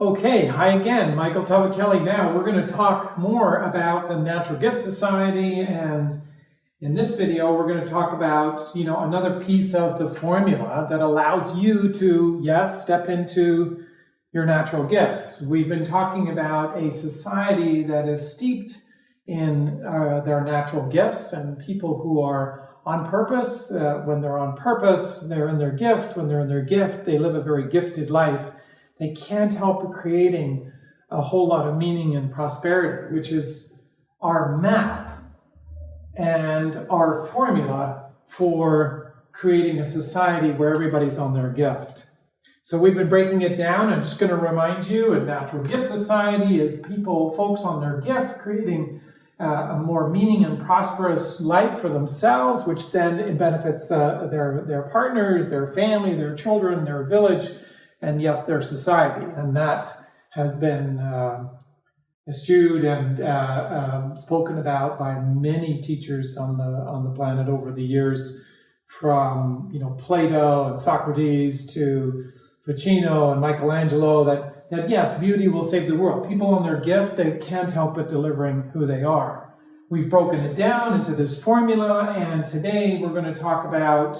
Okay, hi again, Michael Talbot Kelly. Now we're going to talk more about the Natural Gift Society, and in this video we're going to talk about, another piece of the formula that allows you to, yes, step into your natural gifts. We've been talking about a society that is steeped in their natural gifts, and people who are on purpose. When they're on purpose, they're in their gift. When they're in their gift, they live a very gifted life. They can't help creating a whole lot of meaning and prosperity, which is our map and our formula for creating a society where everybody's on their gift. So we've been breaking it down. I'm just going to remind you, a Natural Gift Society is folks on their gift, creating a more meaning and prosperous life for themselves, which then it benefits their partners, their family, their children, their village, and yes, their society. And that has been eschewed and spoken about by many teachers on the planet over the years, from Plato and Socrates to Ficino and Michelangelo, that yes, beauty will save the world. People on their gift, they can't help but delivering who they are. We've broken it down into this formula, and today we're going to talk about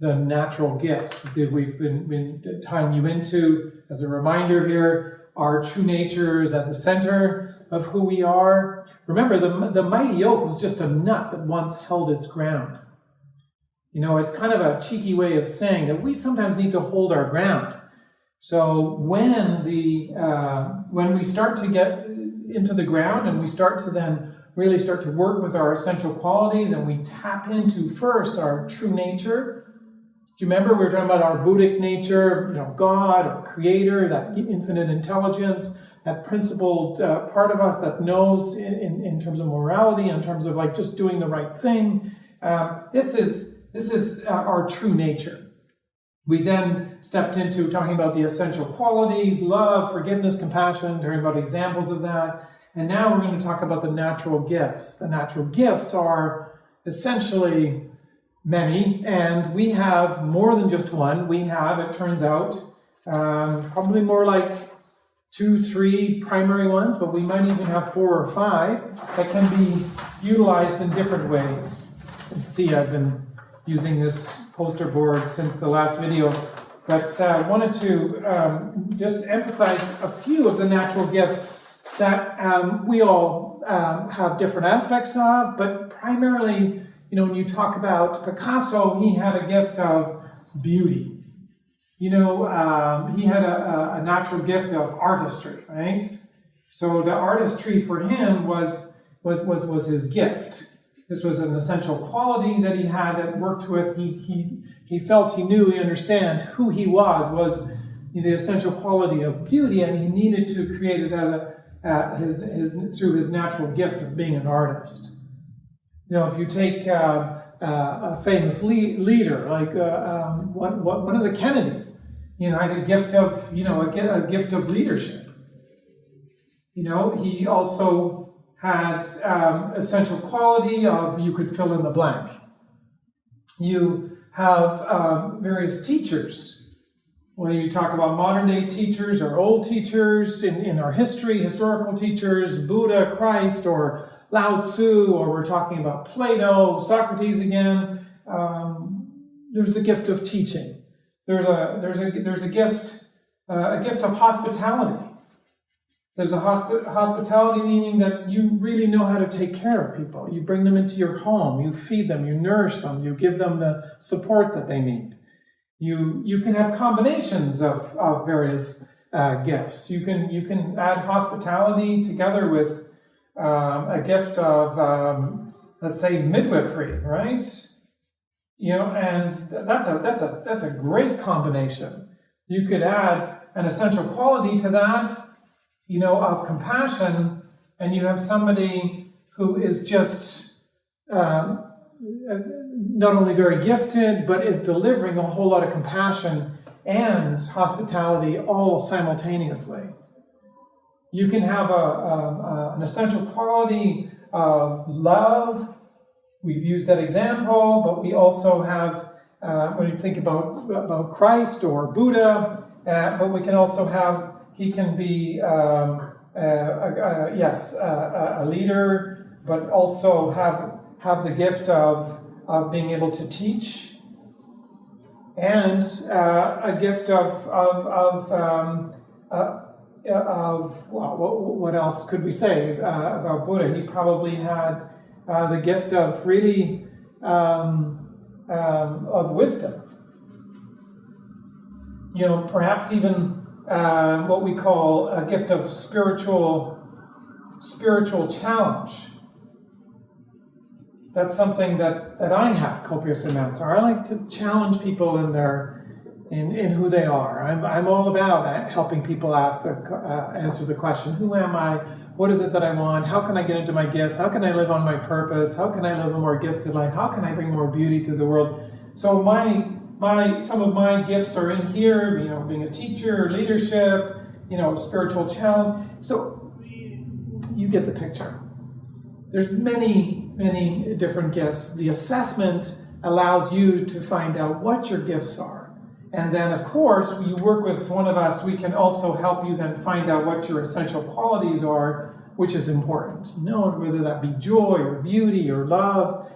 the natural gifts that we've been tying you into. As a reminder here, our true nature is at the center of who we are. Remember, the mighty oak was just a nut that once held its ground. It's kind of a cheeky way of saying that we sometimes need to hold our ground. So when we start to get into the ground and we start to then really start to work with our essential qualities, and we tap into first our true nature. Do you remember we were talking about our Buddhic nature, God or Creator, that infinite intelligence, that principled part of us that knows in terms of morality, in terms of just doing the right thing. This is our true nature. We then stepped into talking about the essential qualities, love, forgiveness, compassion, talking about examples of that. And now we're going to talk about the natural gifts. The natural gifts are essentially many, and we have more than just one. We have, it turns out, probably more like 2, 3 primary ones, but we might even have 4 or 5 that can be utilized in different ways. You can see I've been using this poster board since the last video, but I wanted to just emphasize a few of the natural gifts that we all have different aspects of, but primarily, when you talk about Picasso, he had a gift of beauty. He had a natural gift of artistry, right? So the artistry for him was his gift. This was an essential quality that he had, that worked with. He felt he knew, he understand who he was the essential quality of beauty, and he needed to create it as through his natural gift of being an artist. If you take a famous leader like one of the Kennedys, had a gift of a gift of leadership. He also had essential quality of, you could fill in the blank. You have various teachers. When you talk about modern day teachers or old teachers in our history, historical teachers, Buddha, Christ, or Lao Tzu, or we're talking about Plato, Socrates again. There's the gift of teaching. There's a gift of hospitality. There's a hospitality, meaning that you really know how to take care of people. You bring them into your home, you feed them, you nourish them, you give them the support that they need. You can have combinations of various gifts. You can add hospitality together with a gift of, let's say, midwifery, right? And that's a great combination. You could add an essential quality to that, of compassion, and you have somebody who is just not only very gifted, but is delivering a whole lot of compassion and hospitality all simultaneously. You can have an essential quality of love. We've used that example, but we also have, when you think about Christ or Buddha, but we can also have He can be, a leader, but also have the gift of being able to teach, and a gift of what else could we say about Buddha? He probably had the gift of really of wisdom. You know, perhaps even what we call a gift of spiritual challenge. That's something that I have copious amounts of. I like to challenge people in who they are. I'm all about helping people answer the question, who am I? What is it that I want? How can I get into my gifts? How can I live on my purpose? How can I live a more gifted life? How can I bring more beauty to the world? So some of my gifts are in here, you know, being a teacher, leadership, you know, spiritual challenge. So you get the picture. There's many different gifts. The assessment allows you to find out what your gifts are. And then, of course, when you work with one of us, we can also help you then find out what your essential qualities are, which is important. You know, whether that be joy or beauty or love.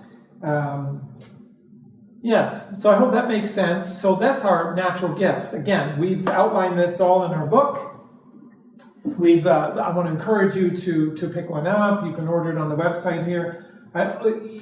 Yes, so I hope that makes sense. So that's our natural gifts. Again, we've outlined this all in our book. I want to encourage you to pick one up. You can order it on the website here.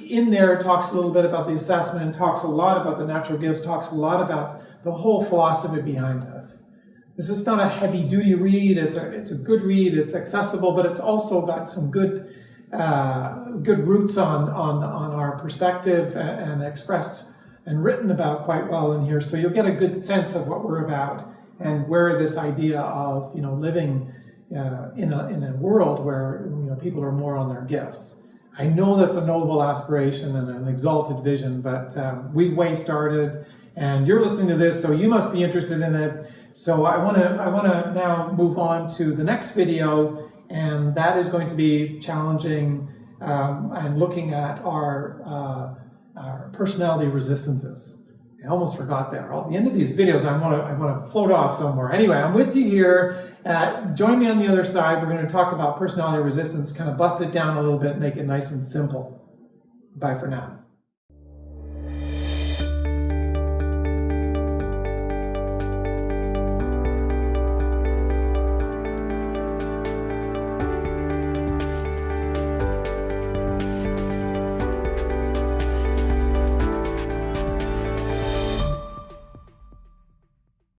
In there, it talks a little bit about the assessment, talks a lot about the natural gifts, talks a lot about the whole philosophy behind this. This is not a heavy-duty read. It's a good read. It's accessible, but it's also got some good roots on our perspective and expressed and written about quite well in here. So you'll get a good sense of what we're about and where this idea of, you know, living in a world where, you know, people are more on their gifts. I know that's a noble aspiration and an exalted vision, but we've way started, and you're listening to this, so you must be interested in it. So I want to now move on to the next video, and that is going to be challenging and looking at our personality resistances. I almost forgot there. At the end of these videos, I want to float off somewhere. Anyway, I'm with you here. Join me on the other side. We're going to talk about personality resistance, kind of bust it down a little bit, make it nice and simple. Bye for now.